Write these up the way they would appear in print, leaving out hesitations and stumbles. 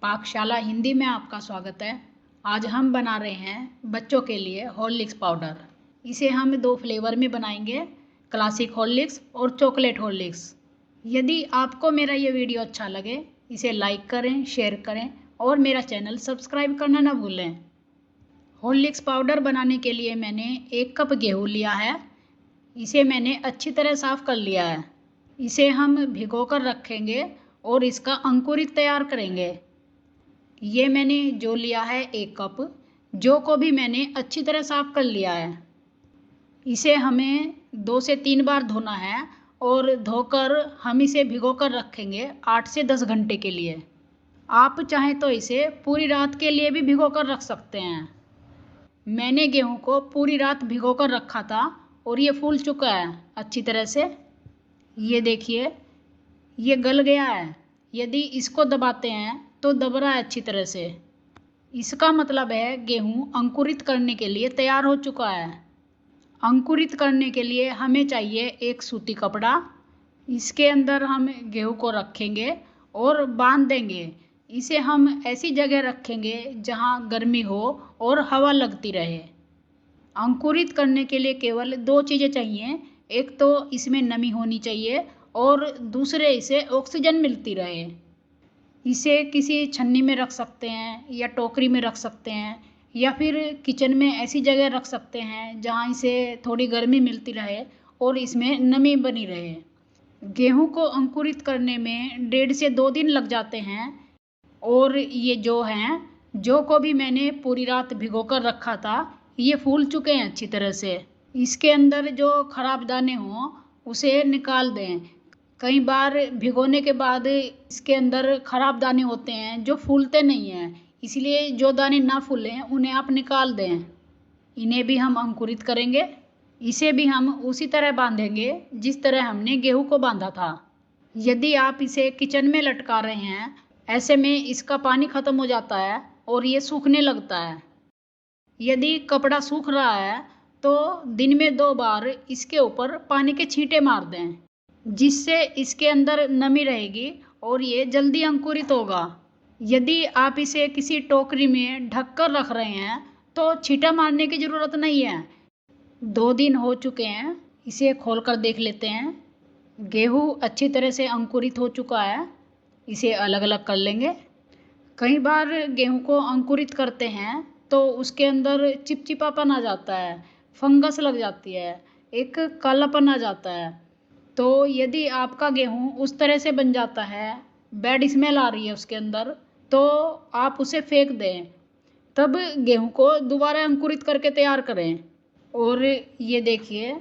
पाकशाला हिंदी में आपका स्वागत है। आज हम बना रहे हैं बच्चों के लिए हॉर्लिक्स पाउडर। इसे हम दो फ्लेवर में बनाएंगे, क्लासिक हॉर्लिक्स और चॉकलेट हॉर्लिक्स। यदि आपको मेरा ये वीडियो अच्छा लगे, इसे लाइक करें, शेयर करें और मेरा चैनल सब्सक्राइब करना ना भूलें। हॉर्लिक्स पाउडर बनाने के लिए मैंने 1 कप गेहूँ लिया है। इसे मैंने अच्छी तरह साफ़ कर लिया है। इसे हम भिगो कर रखेंगे और इसका अंकुरित तैयार करेंगे। ये मैंने जो लिया है 1 कप, जो को भी मैंने अच्छी तरह साफ़ कर लिया है। इसे हमें 2 से 3 बार धोना है और धोकर हम इसे भिगो कर रखेंगे 8 से 10 घंटे के लिए। आप चाहें तो इसे पूरी रात के लिए भी भिगो कर रख सकते हैं। मैंने गेहूं को पूरी रात भिगो कर रखा था और ये फूल चुका है अच्छी तरह से। ये देखिए, ये गल गया है। यदि इसको दबाते हैं तो दब रहा है अच्छी तरह से। इसका मतलब है गेहूं अंकुरित करने के लिए तैयार हो चुका है। अंकुरित करने के लिए हमें चाहिए एक सूती कपड़ा। इसके अंदर हम गेहूं को रखेंगे और बांध देंगे। इसे हम ऐसी जगह रखेंगे जहां गर्मी हो और हवा लगती रहे। अंकुरित करने के लिए केवल 2 चीज़ें चाहिए। एक तो इसमें नमी होनी चाहिए और दूसरे इसे ऑक्सीजन मिलती रहे। इसे किसी छन्नी में रख सकते हैं या टोकरी में रख सकते हैं या फिर किचन में ऐसी जगह रख सकते हैं जहां इसे थोड़ी गर्मी मिलती रहे और इसमें नमी बनी रहे। गेहूं को अंकुरित करने में 1.5 से 2 दिन लग जाते हैं। और ये जो को भी मैंने पूरी रात भिगो कर रखा था, ये फूल चुके हैं अच्छी तरह से। इसके अंदर जो खराब दाने हों उसे निकाल दें। कई बार भिगोने के बाद इसके अंदर खराब दाने होते हैं जो फूलते नहीं हैं, इसलिए जो दाने ना फूलें उन्हें आप निकाल दें। इन्हें भी हम अंकुरित करेंगे। इसे भी हम उसी तरह बांधेंगे जिस तरह हमने गेहूं को बांधा था। यदि आप इसे किचन में लटका रहे हैं, ऐसे में इसका पानी ख़त्म हो जाता है और ये सूखने लगता है। यदि कपड़ा सूख रहा है तो दिन में 2 बार इसके ऊपर पानी के छींटे मार दें, जिससे इसके अंदर नमी रहेगी और ये जल्दी अंकुरित होगा। यदि आप इसे किसी टोकरी में ढक कर रख रहे हैं तो छींटा मारने की ज़रूरत नहीं है। 2 दिन हो चुके हैं, इसे खोल कर देख लेते हैं। गेहूँ अच्छी तरह से अंकुरित हो चुका है। इसे अलग अलग कर लेंगे। कई बार गेहूं को अंकुरित करते हैं तो उसके अंदर चिपचिपापन आ जाता है, फंगस लग जाती है, एक कालापन आ जाता है। तो यदि आपका गेहूं उस तरह से बन जाता है, बैड स्मेल आ रही है उसके अंदर, तो आप उसे फेंक दें। तब गेहूं को दोबारा अंकुरित करके तैयार करें। और ये देखिए,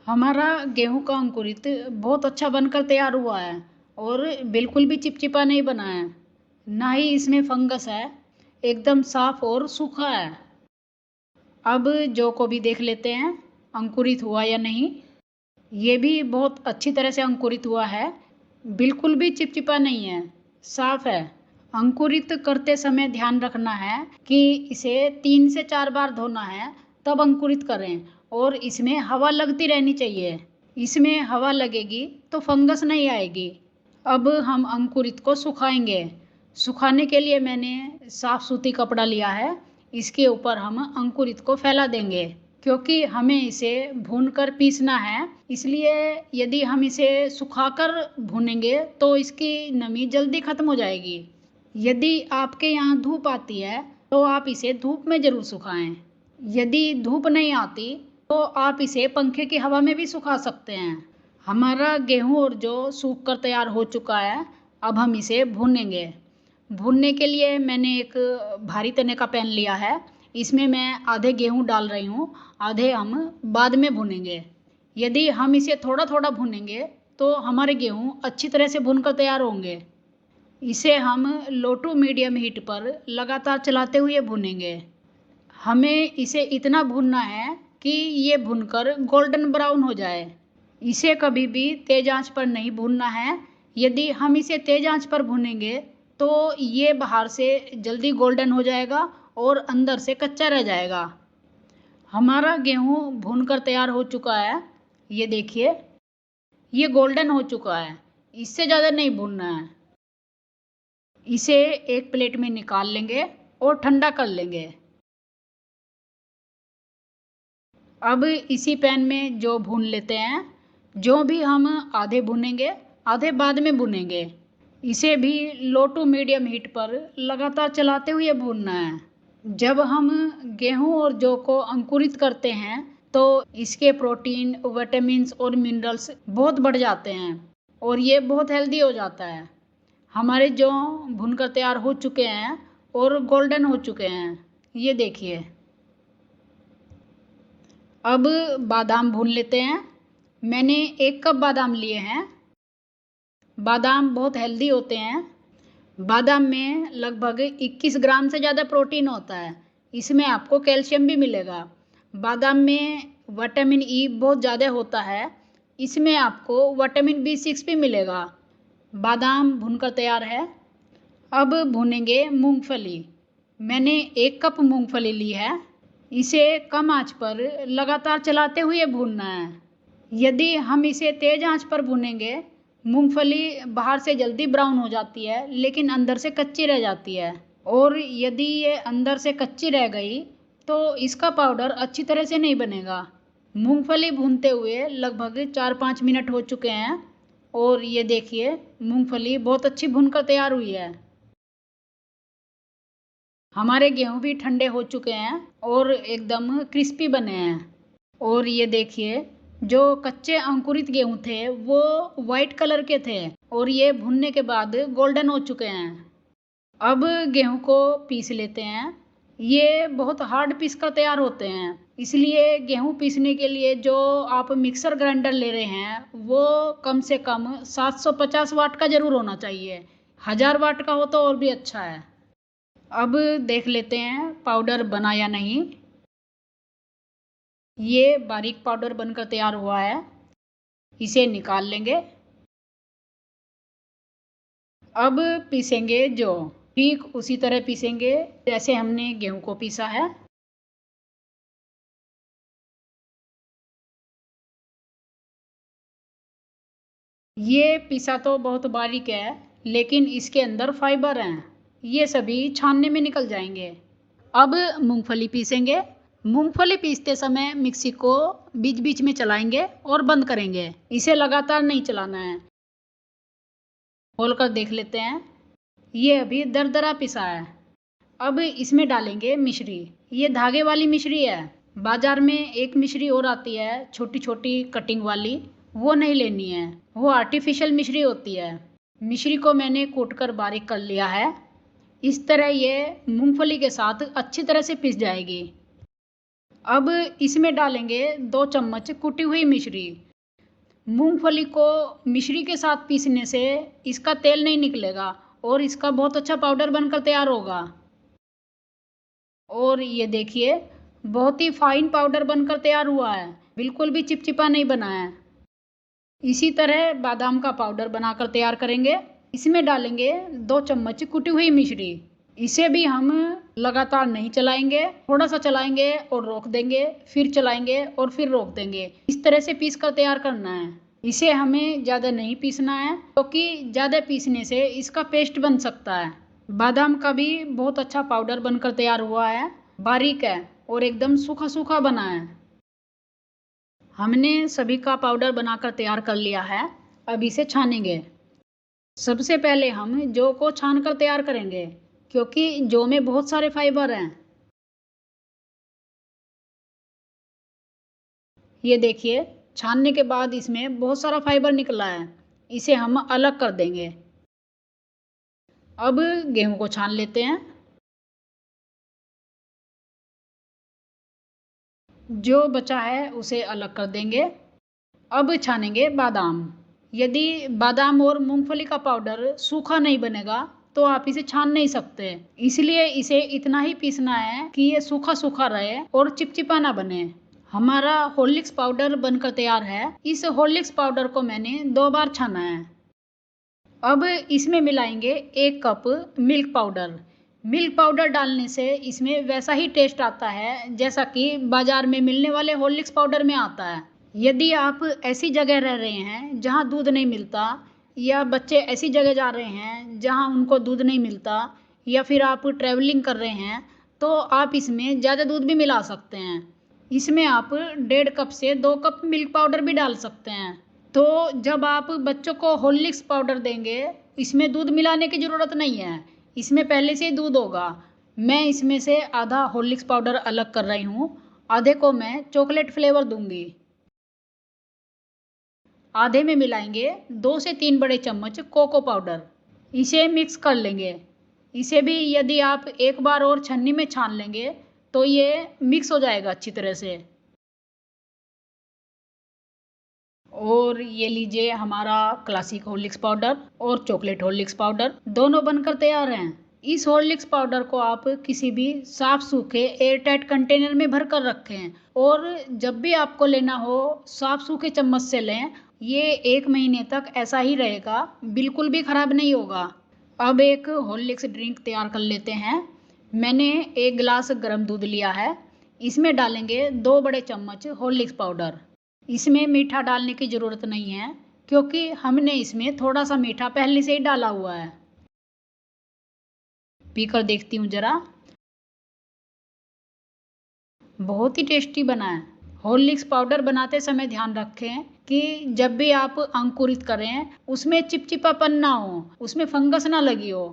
हमारा गेहूं का अंकुरित बहुत अच्छा बनकर तैयार हुआ है और बिल्कुल भी चिपचिपा नहीं बना है, ना ही इसमें फंगस है, एकदम साफ और सूखा है। अब जो को भी देख लेते हैं अंकुरित हुआ या नहीं। ये भी बहुत अच्छी तरह से अंकुरित हुआ है, बिल्कुल भी चिपचिपा नहीं है, साफ है। अंकुरित करते समय ध्यान रखना है कि इसे 3 से 4 बार धोना है, तब अंकुरित करें और इसमें हवा लगती रहनी चाहिए। इसमें हवा लगेगी तो फंगस नहीं आएगी। अब हम अंकुरित को सुखाएंगे। सुखाने के लिए मैंने साफ सूती कपड़ा लिया है। इसके ऊपर हम अंकुरित को फैला देंगे, क्योंकि हमें इसे भूनकर पीसना है। इसलिए यदि हम इसे सुखाकर भूनेंगे तो इसकी नमी जल्दी ख़त्म हो जाएगी। यदि आपके यहाँ धूप आती है तो आप इसे धूप में ज़रूर सुखाएं। यदि धूप नहीं आती तो आप इसे पंखे की हवा में भी सुखा सकते हैं। हमारा गेहूं और जो सूख कर तैयार हो चुका है। अब हम इसे भूनेंगे। भूनने के लिए मैंने एक भारी तने का पैन लिया है। इसमें मैं आधे गेहूं डाल रही हूँ, आधे हम बाद में भूनेंगे। यदि हम इसे थोड़ा थोड़ा भूनेंगे तो हमारे गेहूं अच्छी तरह से भूनकर तैयार होंगे। इसे हम लो टू मीडियम हीट पर लगातार चलाते हुए भूनेंगे। हमें इसे इतना भूनना है कि ये भूनकर गोल्डन ब्राउन हो जाए। इसे कभी भी तेज़ आंच पर नहीं भूनना है। यदि हम इसे तेज़ आंच पर भूनेंगे तो ये बाहर से जल्दी गोल्डन हो जाएगा और अंदर से कच्चा रह जाएगा। हमारा गेहूं भूनकर तैयार हो चुका है। ये देखिए, ये गोल्डन हो चुका है। इससे ज़्यादा नहीं भूनना है। इसे एक प्लेट में निकाल लेंगे और ठंडा कर लेंगे। अब इसी पैन में जो भून लेते हैं, जो भी हम आधे भुनेंगे, आधे बाद में भुनेंगे। इसे भी लो टू मीडियम हीट पर लगातार चलाते हुए भूनना है। जब हम गेहूं और जौ को अंकुरित करते हैं तो इसके प्रोटीन, विटामिन्स और मिनरल्स बहुत बढ़ जाते हैं और ये बहुत हेल्दी हो जाता है। हमारे जौ भुनकर तैयार हो चुके हैं और गोल्डन हो चुके हैं, ये देखिए। अब बादाम भून लेते हैं। मैंने 1 कप बादाम लिए हैं। बादाम बहुत हेल्दी होते हैं। बादाम में लगभग 21 ग्राम से ज़्यादा प्रोटीन होता है। इसमें आपको कैल्शियम भी मिलेगा। बादाम में विटामिन ई बहुत ज़्यादा होता है। इसमें आपको विटामिन B6 भी मिलेगा। बादाम भूनकर तैयार है। अब भूनेंगे मूंगफली। मैंने 1 कप मूंगफली ली है। इसे कम आंच पर लगातार चलाते हुए भूनना है। यदि हम इसे तेज़ आंच पर भूनेंगे, मूंगफली बाहर से जल्दी ब्राउन हो जाती है लेकिन अंदर से कच्ची रह जाती है, और यदि ये अंदर से कच्ची रह गई तो इसका पाउडर अच्छी तरह से नहीं बनेगा। मूंगफली भूनते हुए लगभग 4-5 मिनट हो चुके हैं और ये देखिए मूंगफली बहुत अच्छी भूनकर तैयार हुई है। हमारे गेहूं भी ठंडे हो चुके हैं और एकदम क्रिस्पी बने हैं। और ये देखिए, जो कच्चे अंकुरित गेहूं थे वो वाइट कलर के थे और ये भुनने के बाद गोल्डन हो चुके हैं। अब गेहूं को पीस लेते हैं। ये बहुत हार्ड पीस कर तैयार होते हैं, इसलिए गेहूं पीसने के लिए जो आप मिक्सर ग्राइंडर ले रहे हैं वो कम से कम 750 वाट का ज़रूर होना चाहिए। 1000 वाट का हो तो और भी अच्छा है। अब देख लेते हैं पाउडर बना या नहीं। ये बारीक पाउडर बनकर तैयार हुआ है। इसे निकाल लेंगे। अब पीसेंगे जो ठीक उसी तरह पीसेंगे जैसे हमने गेहूं को पीसा है। ये पीसा तो बहुत बारीक है लेकिन इसके अंदर फाइबर हैं, ये सभी छानने में निकल जाएंगे। अब मूंगफली पीसेंगे। मूंगफली पीसते समय मिक्सी को बीच बीच में चलाएंगे और बंद करेंगे। इसे लगातार नहीं चलाना है। खोलकर देख लेते हैं। ये अभी दरदरा पिसा है। अब इसमें डालेंगे मिश्री। ये धागे वाली मिश्री है। बाजार में एक मिश्री और आती है छोटी छोटी कटिंग वाली, वो नहीं लेनी है, वो आर्टिफिशियल मिश्री होती है। मिश्री को मैंने कूटकर बारीक कर लिया है। इस तरह ये मूंगफली के साथ अच्छी तरह से पिस जाएगी। अब इसमें डालेंगे 2 चम्मच कुटी हुई मिश्री। मूंगफली को मिश्री के साथ पीसने से इसका तेल नहीं निकलेगा और इसका बहुत अच्छा पाउडर बनकर तैयार होगा। और ये देखिए, बहुत ही फाइन पाउडर बनकर तैयार हुआ है, बिल्कुल भी चिपचिपा नहीं बना है। इसी तरह बादाम का पाउडर बनाकर तैयार करेंगे। इसमें डालेंगे 2 चम्मच कुटी हुई मिश्री। इसे भी हम लगातार नहीं चलाएंगे, थोड़ा सा चलाएंगे और रोक देंगे, फिर चलाएंगे और फिर रोक देंगे। इस तरह से पीस कर तैयार करना है। इसे हमें ज़्यादा नहीं पीसना है क्योंकि ज़्यादा पीसने से इसका पेस्ट बन सकता है। बादाम का भी बहुत अच्छा पाउडर बनकर तैयार हुआ है, बारीक है और एकदम सूखा सूखा बना है। हमने सभी का पाउडर बनाकर तैयार कर लिया है। अब इसे छानेंगे। सबसे पहले हम जौ को छानकर तैयार करेंगे क्योंकि जौ में बहुत सारे फाइबर हैं। ये देखिए, छानने के बाद इसमें बहुत सारा फाइबर निकला है। इसे हम अलग कर देंगे। अब गेहूं को छान लेते हैं। जो बचा है उसे अलग कर देंगे। अब छानेंगे बादाम। यदि बादाम और मूंगफली का पाउडर सूखा नहीं बनेगा तो आप इसे छान नहीं सकते, इसलिए इसे इतना ही पीसना है कि ये सूखा सूखा रहे और चिपचिपा ना बने। हमारा हॉर्लिक्स पाउडर बनकर तैयार है। इस हॉर्लिक्स पाउडर को मैंने 2 बार छाना है। अब इसमें मिलाएंगे 1 cup milk powder. Milk powder डालने से इसमें वैसा ही टेस्ट आता है जैसा कि बाजार में मिलने वाले हॉर्लिक्स पाउडर में आता है। यदि आप ऐसी जगह रह रहे हैं जहां दूध नहीं मिलता या बच्चे ऐसी जगह जा रहे हैं जहां उनको दूध नहीं मिलता, या फिर आप ट्रैवलिंग कर रहे हैं, तो आप इसमें ज़्यादा दूध भी मिला सकते हैं। इसमें आप 1.5 कप से 2 कप मिल्क पाउडर भी डाल सकते हैं। तो जब आप बच्चों को हॉर्लिक्स पाउडर देंगे, इसमें दूध मिलाने की ज़रूरत नहीं है, इसमें पहले से ही दूध होगा। मैं इसमें से आधा हॉर्लिक्स पाउडर अलग कर रही हूँ, आधे को मैं चॉकलेट फ्लेवर दूंगी। आधे में मिलाएंगे 2 से 3 बड़े चम्मच कोको पाउडर। इसे मिक्स कर लेंगे। इसे भी यदि आप एक बार और छन्नी में छान लेंगे तो ये मिक्स हो जाएगा अच्छी तरह से। और ये लीजिए हमारा क्लासिक हॉर्लिक्स पाउडर और चॉकलेट हॉर्लिक्स पाउडर दोनों बनकर तैयार हैं। इस हॉर्लिक्स पाउडर को आप किसी भी साफ सूखे एयरटाइट कंटेनर में भर कर रखें, और जब भी आपको लेना हो साफ सूखे चम्मच से लें। ये 1 महीने तक ऐसा ही रहेगा, बिल्कुल भी खराब नहीं होगा। अब एक हॉर्लिक्स ड्रिंक तैयार कर लेते हैं। मैंने 1 गिलास गर्म दूध लिया है, इसमें डालेंगे 2 बड़े चम्मच हॉर्लिक्स पाउडर। इसमें मीठा डालने की ज़रूरत नहीं है, क्योंकि हमने इसमें थोड़ा सा मीठा पहले से ही डाला हुआ है। पीकर देखती हूँ ज़रा। बहुत ही टेस्टी बना है। हॉर्लिक्स पाउडर बनाते समय ध्यान रखें कि जब भी आप अंकुरित करें उसमें चिपचिपापन ना हो, उसमें फंगस ना लगी हो।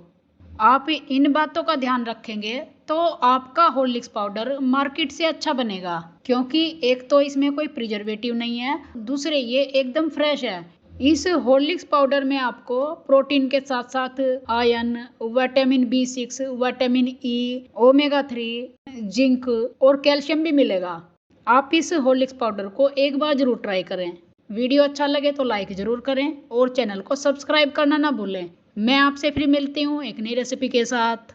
आप इन बातों का ध्यान रखेंगे तो आपका हॉर्लिक्स पाउडर मार्केट से अच्छा बनेगा, क्योंकि एक तो इसमें कोई प्रिजर्वेटिव नहीं है, दूसरे ये एकदम फ्रेश है। इस हॉर्लिक्स पाउडर में आपको प्रोटीन के साथ साथ iron, vitamin B6, vitamin E, omega 3, zinc और कैल्शियम भी मिलेगा। आप इस हॉर्लिक्स पाउडर को एक बार जरूर ट्राई करें। वीडियो अच्छा लगे तो लाइक जरूर करें और चैनल को सब्सक्राइब करना ना भूलें। मैं आपसे फिर मिलती हूँ एक नई रेसिपी के साथ।